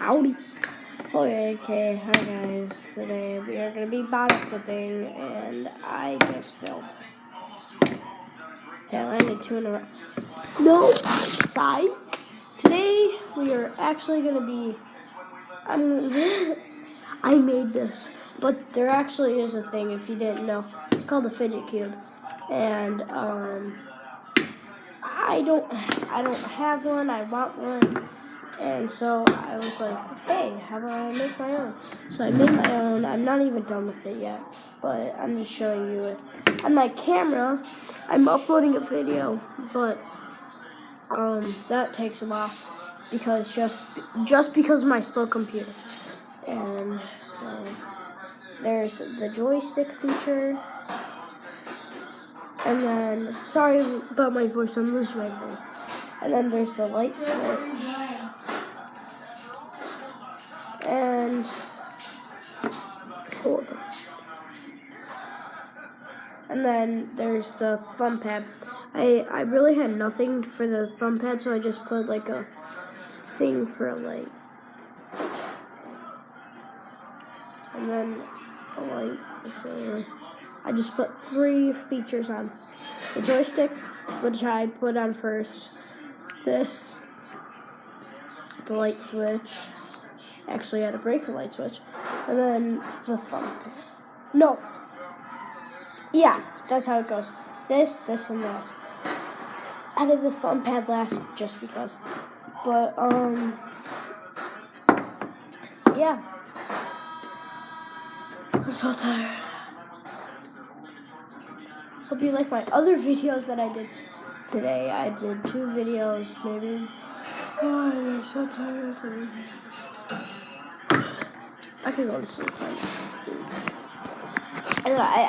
Howdy. Okay, hi guys. Today we are going to be bottle flipping, and I just failed. Okay, I landed 2 in a row. No, side. Today we are actually going to be. I made this, but there actually is a thing. If you didn't know, it's called the Fidget Cube, and I don't have one. I want one. And so I was like, hey, how about I make my own? So I made my own. I'm not even done with it yet, but I'm just showing you it. On my camera, I'm uploading a video, but that takes a while because just because of my slow computer. And so there's the joystick feature. And then, sorry about my voice, I'm losing my voice. And then there's the light switch. And hold on. And then there's the thumb pad. I really had nothing for the thumb pad, so I just put like a thing for a light. And then a light. So I just put 3 features on. The joystick, which I put on first. This, the light switch. Actually, I had to break the light switch. And then the thumb pad. No. Yeah, that's how it goes. This, and this. I did the thumb pad last just because. But, yeah. I'm so tired. Hope you like my other videos that I did today. I did 2 videos, maybe. Oh, I'm so tired. I could go to sleep right now. And I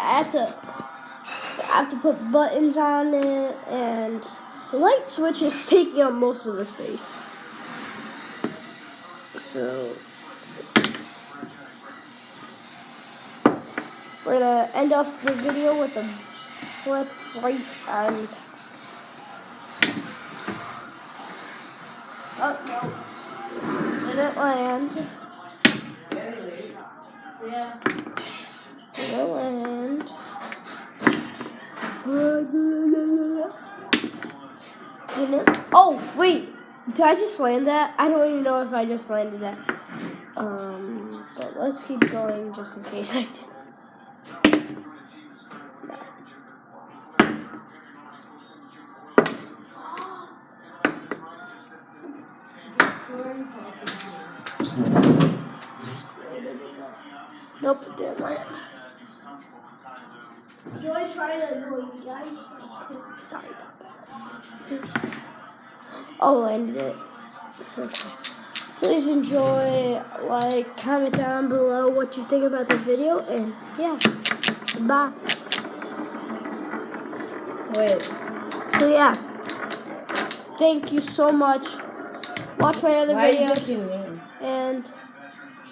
have to put buttons on it, and the light switch is taking up most of the space. So we're gonna end off the video with a flip right and oh no, didn't land. Yeah. Didn't land. Didn't. Oh wait, did I just land that? I don't even know if I just landed that. But let's keep going just in case I did. Nope, it didn't land. Joy's trying to annoy you guys. Sorry about that. Oh, landed it. Okay. Please enjoy, like, comment down below what you think about this video, and yeah, bye. Wait. So yeah, thank you so much. Watch my other videos, and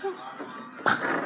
yeah.